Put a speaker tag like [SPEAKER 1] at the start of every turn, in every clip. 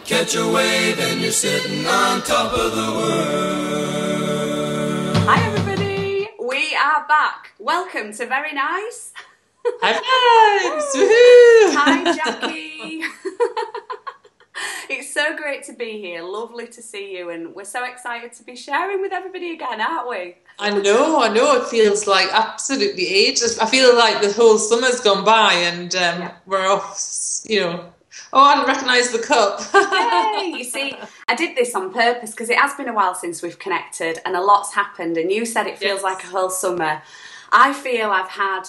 [SPEAKER 1] Catch a wave and you're sitting on top of the world.
[SPEAKER 2] Hi everybody, we are back. Welcome to Very Nice.
[SPEAKER 3] High fives! Woohoo!
[SPEAKER 2] Hi Jackie. It's so great to be here, lovely to see you, and we're so excited to be sharing with everybody again, aren't we?
[SPEAKER 3] I know, it feels like absolutely ages. I feel like the whole summer's gone by and we're off, Oh, I didn't recognise the cup.
[SPEAKER 2] Yay! You see, I did this on purpose because it has been a while since we've connected and a lot's happened, and you said it feels like a whole summer. I feel I've had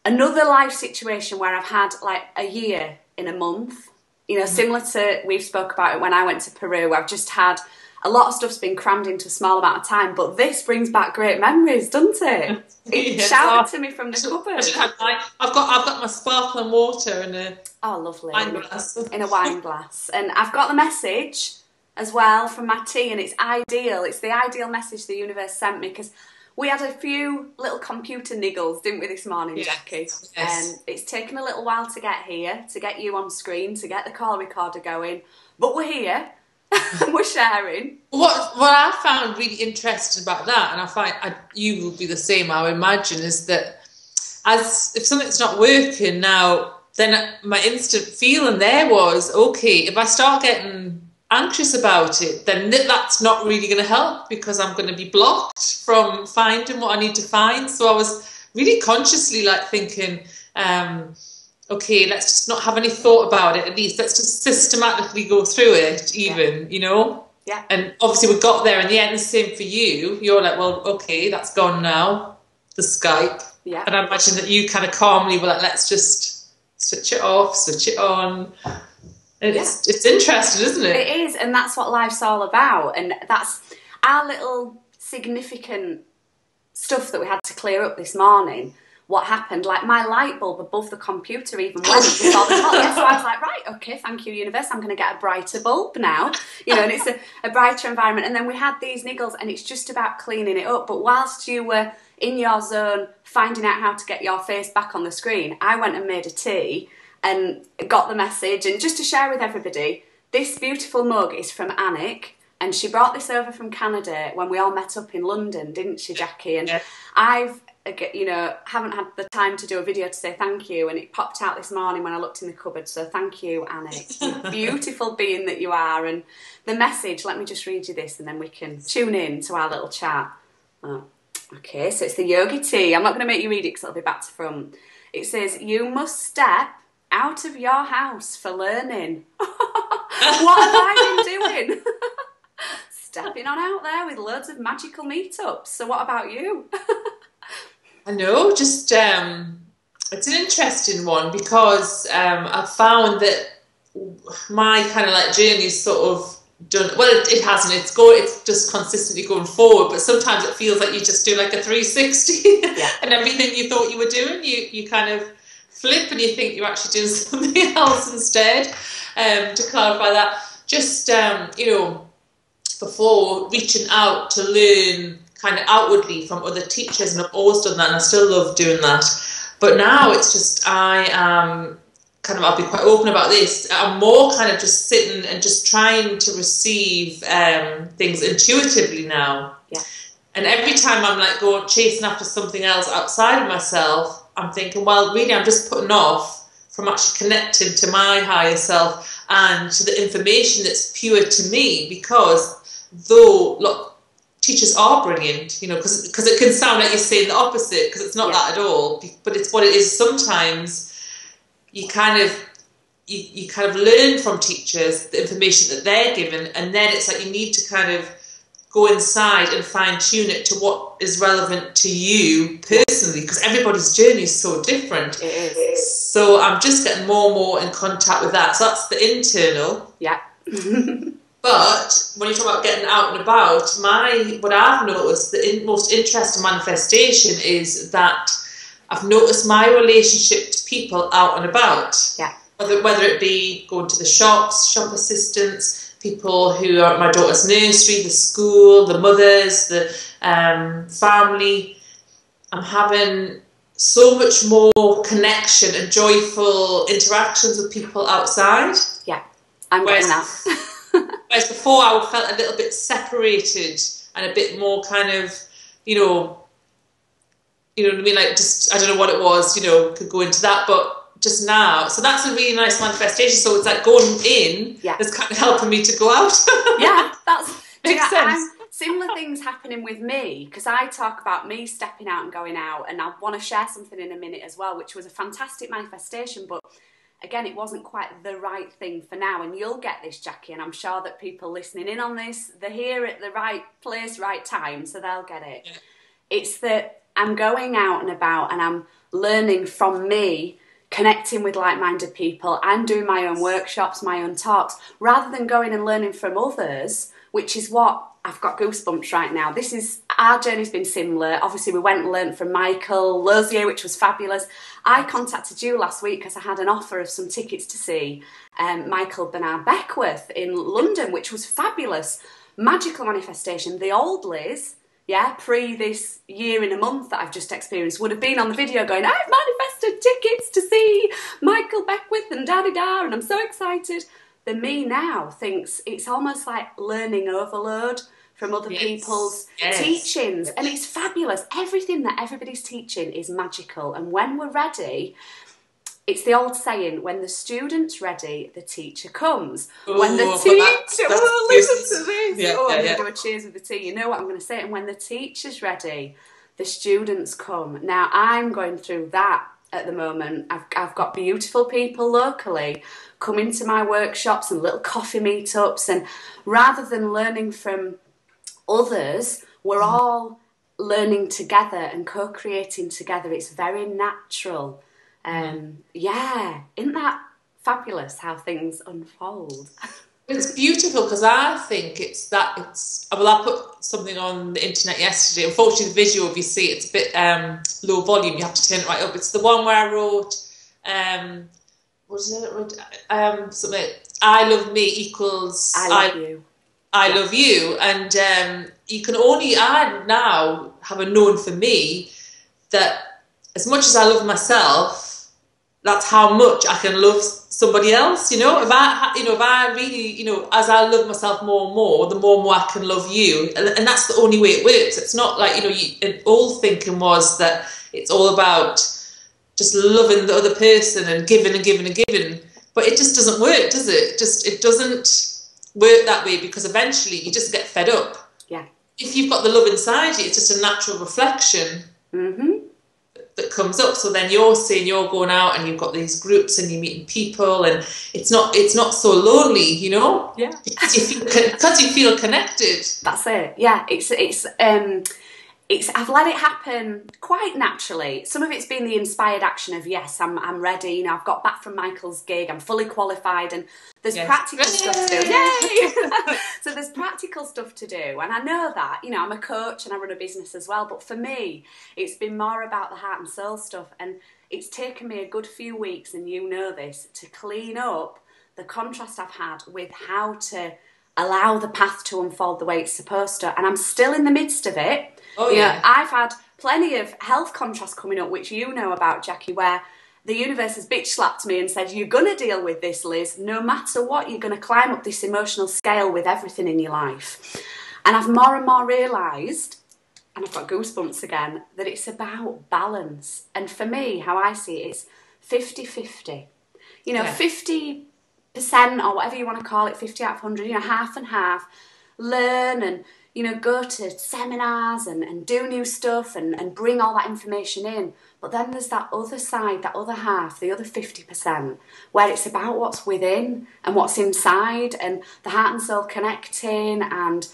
[SPEAKER 2] another life situation where I've had like a year in a month. You know, similar to, we've spoke about it when I went to Peru. I've just had a lot of stuff's been crammed into a small amount of time, but this brings back great memories, doesn't it? It shouted to me from the cupboard.
[SPEAKER 3] I've got my sparkling water in a
[SPEAKER 2] lovely
[SPEAKER 3] wine glass.
[SPEAKER 2] In a wine glass, and I've got the message as well from my tea, and it's ideal. It's the ideal message the universe sent me because we had a few little computer niggles, didn't we, this morning, Jackie?
[SPEAKER 3] Yes.
[SPEAKER 2] And it's taken a little while to get here, to get you on screen, to get the call recorder going, but we're here. We're sharing.
[SPEAKER 3] What I found really interesting about that, and I find you will be the same, I would imagine, is that if something's not working now, then my instant feeling there was, okay, if I start getting anxious about it, then that's not really going to help because I'm going to be blocked from finding what I need to find. So I was really consciously like thinking, okay, let's just not have any thought about it. At least let's just systematically go through it, even, you know?
[SPEAKER 2] Yeah.
[SPEAKER 3] And obviously we got there in the end. The same for you. You're like, well, okay, that's gone now. The Skype.
[SPEAKER 2] Yeah.
[SPEAKER 3] And I imagine that you kind of calmly were like, let's just switch it off, switch it on. And it's interesting, isn't it?
[SPEAKER 2] It is, and that's what life's all about. And that's our little significant stuff that we had to clear up this morning. What happened, like my light bulb above the computer even went before the call. So I was like, right, okay, thank you, universe, I'm going to get a brighter bulb now. You know, and it's a brighter environment. And then we had these niggles, and it's just about cleaning it up. But whilst you were in your zone, finding out how to get your face back on the screen, I went and made a tea and got the message. And just to share with everybody, this beautiful mug is from Anik, and she brought this over from Canada when we all met up in London, didn't she, Jackie? And I've, haven't had the time to do a video to say thank you, and it popped out this morning when I looked in the cupboard, so thank you, Anik, you beautiful being that you are. And the message, let me just read you this and then we can tune in to our little chat. Okay, so it's the yogi tea. I'm not going to make you read it because it'll be back to front. It says, you must step out of your house for learning. What have I been doing? Stepping on out there with loads of magical meetups. So what about you?
[SPEAKER 3] I know, just it's an interesting one because I found that my kind of like journey's sort of done. Well, it hasn't. It's just consistently going forward. But sometimes it feels like you just do like a 360, and everything you thought you were doing, you kind of flip and you think you're actually doing something else instead. To clarify that, just before reaching out to learn kind of outwardly from other teachers, and I've always done that and I still love doing that, but now it's just I'll be quite open about this, I'm more kind of just sitting and just trying to receive things intuitively now. And every time I'm like going chasing after something else outside of myself, I'm thinking, well, really I'm just putting off from actually connecting to my higher self and to the information that's pure to me, because teachers are brilliant, because it can sound like you're saying the opposite, because it's not that at all, but it's what it is. Sometimes you kind of learn from teachers the information that they're given, and then it's like you need to kind of go inside and fine tune it to what is relevant to you personally, because everybody's journey is so different.
[SPEAKER 2] It is.
[SPEAKER 3] So I'm just getting more and more in contact with that. So that's the internal.
[SPEAKER 2] Yeah.
[SPEAKER 3] But when you talk about getting out and about, what I've noticed, the most interesting manifestation is that I've noticed my relationship to people out and about.
[SPEAKER 2] Yeah.
[SPEAKER 3] Whether it be going to the shops, shop assistants, people who are at my daughter's nursery, the school, the mothers, the family. I'm having so much more connection and joyful interactions with people outside.
[SPEAKER 2] Yeah. I'm getting that.
[SPEAKER 3] Whereas before I felt a little bit separated and a bit more kind of, you know what I mean? Like, just, I don't know what it was, you know, could go into that, but just now. So that's a really nice manifestation. So it's like going in is kind of helping me to go out.
[SPEAKER 2] Yeah, that's...
[SPEAKER 3] Makes sense.
[SPEAKER 2] Similar things happening with me, because I talk about me stepping out and going out, and I want to share something in a minute as well, which was a fantastic manifestation, but again, it wasn't quite the right thing for now, and you'll get this, Jackie, and I'm sure that people listening in on this, they're here at the right place, right time, so they'll get it. Yeah. It's that I'm going out and about, and I'm learning from me, connecting with like-minded people. I'm doing my own workshops, my own talks, rather than going and learning from others, which is what I've got goosebumps right now. Our journey's been similar. Obviously, we went and learned from Michael Lozier, which was fabulous. I contacted you last week because I had an offer of some tickets to see Michael Bernard Beckworth in London, which was fabulous. Magical manifestation. The old Liz, pre this year in a month that I've just experienced, would have been on the video going, I've manifested tickets to see Michael Beckworth and da-da-da, and I'm so excited. The me now thinks it's almost like learning overload from other people's teachings. And it's fabulous. Everything that everybody's teaching is magical. And when we're ready, it's the old saying, when the student's ready, the teacher comes.
[SPEAKER 3] Ooh,
[SPEAKER 2] when the teacher... listen to this. I'm going to do a cheers with the tea. You know what I'm going to say. And when the teacher's ready, the students come. Now, I'm going through that at the moment. I've got beautiful people locally coming to my workshops and little coffee meetups, and rather than learning from others, we're all learning together and co-creating together. It's very natural. Isn't that fabulous how things unfold?
[SPEAKER 3] It's beautiful, because I think I put something on the internet yesterday. Unfortunately, the visual, if you see it's a bit low volume, you have to turn it right up. It's the one where I wrote something, I love me equals
[SPEAKER 2] I love you.
[SPEAKER 3] I love you. And I now have a known for me that as much as I love myself, that's how much I can love somebody else. If I really, as I love myself more and more, the more and more I can love you. And that's the only way it works. It's not like, an old thinking was that it's all about just loving the other person and giving and giving and giving. But it just doesn't work, does it? It doesn't work that way, because eventually you just get fed up.
[SPEAKER 2] Yeah.
[SPEAKER 3] If you've got the love inside you, it's just a natural reflection that comes up. So then you're going out and you've got these groups and you're meeting people, and it's not so lonely,
[SPEAKER 2] Yeah.
[SPEAKER 3] Because you feel connected.
[SPEAKER 2] That's it. Yeah. I've let it happen quite naturally. Some of it's been the inspired action of, yes, I'm ready. I've got back from Michael's gig. I'm fully qualified, and there's practical stuff to do. Yay! So there's practical stuff to do, and I know that. I'm a coach and I run a business as well. But for me, it's been more about the heart and soul stuff, and it's taken me a good few weeks, and you know this, to clean up the contrast I've had with how to allow the path to unfold the way it's supposed to. And I'm still in the midst of it.
[SPEAKER 3] Oh, yeah.
[SPEAKER 2] I've had plenty of health contrasts coming up, which you know about, Jackie, where the universe has bitch slapped me and said, you're going to deal with this, Liz. No matter what, you're going to climb up this emotional scale with everything in your life. And I've more and more realised, and I've got goosebumps again, that it's about balance. And for me, how I see it, it's 50-50. 50% or whatever you want to call it, 50 out of 100, half and half. Learn and go to seminars and do new stuff and bring all that information in. But then there's that other side, that other half, the other 50%, where it's about what's within and what's inside and the heart and soul connecting, and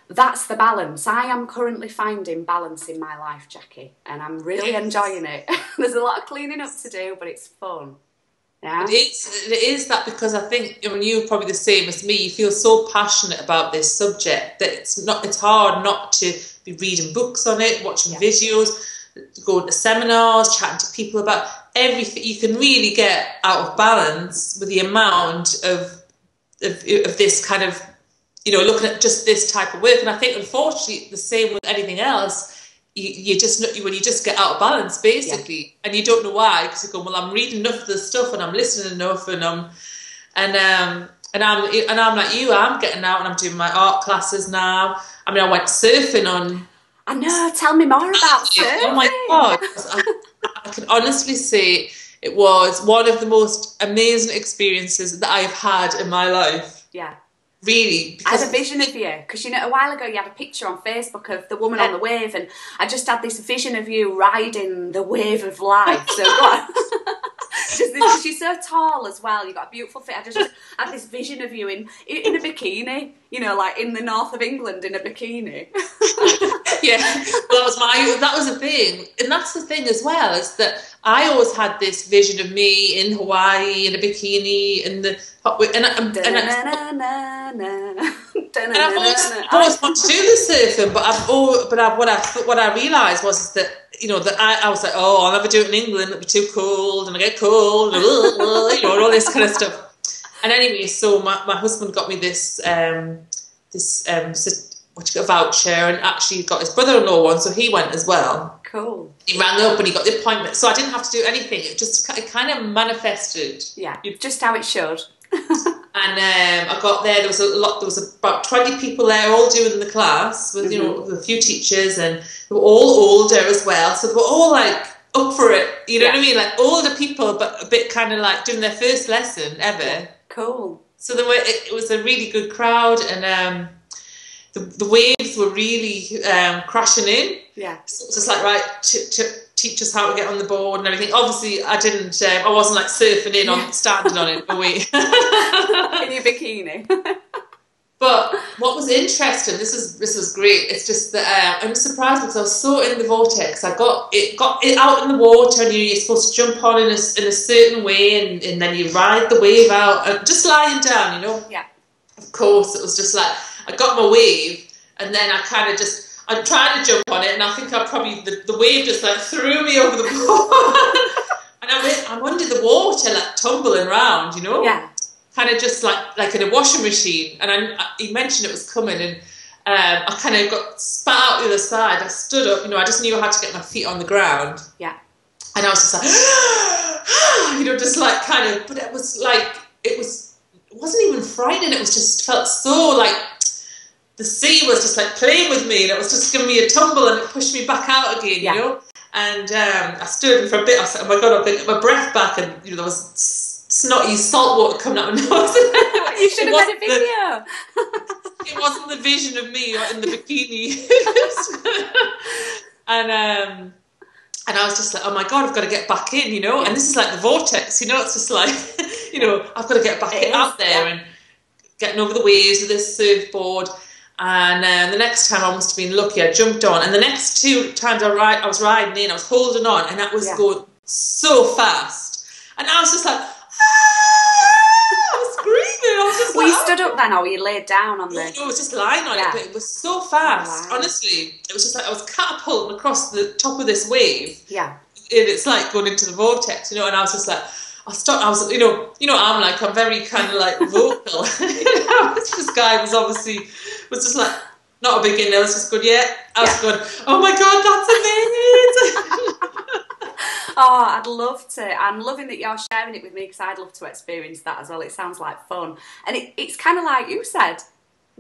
[SPEAKER 2] that's the balance. I am currently finding balance in my life, Jackie, and I'm really enjoying it. There's a lot of cleaning up to do, but it's fun. Yeah.
[SPEAKER 3] It is that, because I think you're probably the same as me. You feel so passionate about this subject that it's hard not to be reading books on it, watching videos, going to seminars, chatting to people about everything. You can really get out of balance with the amount of this kind of, looking at just this type of work. And I think, unfortunately, the same with anything else. You just get out of balance, basically, and you don't know why, because you go, well, I'm reading enough of this stuff and I'm listening enough, and And I'm like you. I'm getting out and I'm doing my art classes now. I mean, I went surfing on.
[SPEAKER 2] I know. Tell me more about surfing.
[SPEAKER 3] Oh my God! I can honestly say it was one of the most amazing experiences that I've had in my life.
[SPEAKER 2] Yeah.
[SPEAKER 3] Really.
[SPEAKER 2] I had a vision of you, because you know, a while ago you had a picture on Facebook of the woman on the wave, and I just had this vision of you riding the wave of life. So just she's so tall as well. You've got a beautiful fit. I just had this vision of you in a bikini, you know, like in the north of England in a bikini.
[SPEAKER 3] Yeah, that was the thing, and that's the thing as well, is that I always had this vision of me in Hawaii in a bikini and I've always wanted to do the surfing, but what I realised was that, you know, that I was like, oh, I'll never do it in England, it'll be too cold and I get cold, you know, all this kind of stuff. And anyway, so my husband got me this a voucher, and actually got his brother-in-law one, so he went as well.
[SPEAKER 2] Cool.
[SPEAKER 3] He rang up and he got the appointment, so I didn't have to do anything. It kind of manifested.
[SPEAKER 2] Yeah, just how it should.
[SPEAKER 3] And I got there. There was about 20 people there, all doing the class with you know, with a few teachers, and they were all older as well. So they were all like up for it. You know what I mean? Like older people, but a bit kind of like doing their first lesson ever.
[SPEAKER 2] Yeah. Cool.
[SPEAKER 3] So it was a really good crowd, and the waves were really crashing in.
[SPEAKER 2] Yeah.
[SPEAKER 3] So it was just like, right, teach us how to get on the board and everything. Obviously, I wasn't like surfing in on standing on it.
[SPEAKER 2] In your bikini.
[SPEAKER 3] But what was interesting, this was great. It's just that I'm surprised because I was so in the vortex. I got it out in the water, and you're supposed to jump on in a certain way, and then you ride the wave out, just lying down, you know.
[SPEAKER 2] Yeah.
[SPEAKER 3] Of course, it was just like I got my wave, and then I'm trying to jump on it, and I think the wave just like threw me over the board, and I'm under the water, like tumbling around, you know.
[SPEAKER 2] Yeah.
[SPEAKER 3] Kind of just like in a washing machine, and he mentioned it was coming, and I kind of got spat out the other side. I stood up, you know, I just knew how to get my feet on the ground.
[SPEAKER 2] Yeah.
[SPEAKER 3] And I was just like, you know, just like kind of, but it was like, it wasn't even frightening, it was just felt so like the sea was just like playing with me, and it was just giving me a tumble, and it pushed me back out again, you know. And I stood for a bit, I was like, oh my God, I'm going to get my breath back, and you know, there was snotty salt water coming out of my nose.
[SPEAKER 2] You should have made a video.
[SPEAKER 3] It wasn't the vision of me in the bikini. And I was just like, oh my God, I've got to get back in, you know. And this is like the vortex, you know. It's just like, you know, I've got to get back out there and getting over the waves with this surfboard. And the next time I must have been lucky, I jumped on. And the next two times I was riding in, I was holding on, and that was going so fast. And I was just like, I was screaming. I was just
[SPEAKER 2] Were you stood up then, or were you laid down on the...
[SPEAKER 3] No, I was just lying on it, but it was so fast. Honestly, it was just like I was catapulting across the top of this wave.
[SPEAKER 2] Yeah.
[SPEAKER 3] And it's like going into the vortex, you know, and I was just like, I was, you know, I'm very kind of like vocal. This guy was just like, not a beginner, I was just good, I was good, oh my God, that's amazing.
[SPEAKER 2] Oh, I'd love to. I'm loving that you're sharing it with me, because I'd love to experience that as well. It sounds like fun. And it's kind of like you said,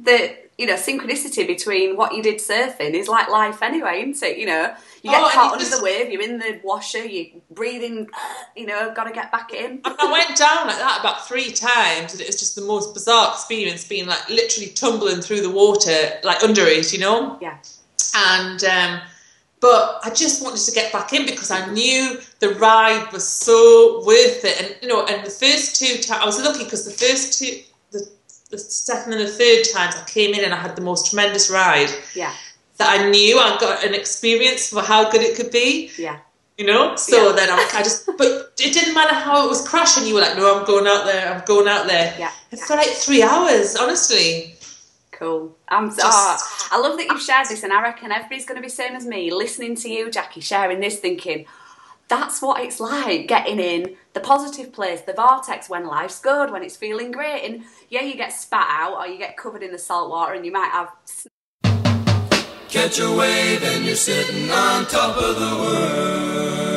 [SPEAKER 2] that, you know, synchronicity between what you did surfing is like life anyway, isn't it? You know, you get caught under the wave, you're in the washer, you're breathing, you know, got to get back in.
[SPEAKER 3] I went down like that about 3 times, and it was just the most bizarre experience, being like literally tumbling through the water, like under it, you know?
[SPEAKER 2] Yeah.
[SPEAKER 3] And, but I just wanted to get back in, because I knew the ride was so worth it. And, you know, and the first 2 times, I was lucky, because the first 2, the second and the third times I came in, and I had the most tremendous ride.
[SPEAKER 2] Yeah.
[SPEAKER 3] That I knew I got an experience for how good it could be.
[SPEAKER 2] Yeah.
[SPEAKER 3] You know? So then but it didn't matter how it was crashing. You were like, no, I'm going out there.
[SPEAKER 2] Yeah.
[SPEAKER 3] For like 3 hours, honestly.
[SPEAKER 2] Cool. I love that you've shared this, and I reckon everybody's going to be same as me, listening to you, Jackie, sharing this, thinking, that's what it's like, getting in the positive place, the vortex, when life's good, when it's feeling great. And yeah, you get spat out, or you get covered in the salt water, and you might have...
[SPEAKER 1] Catch a wave and you're sitting on top of the world.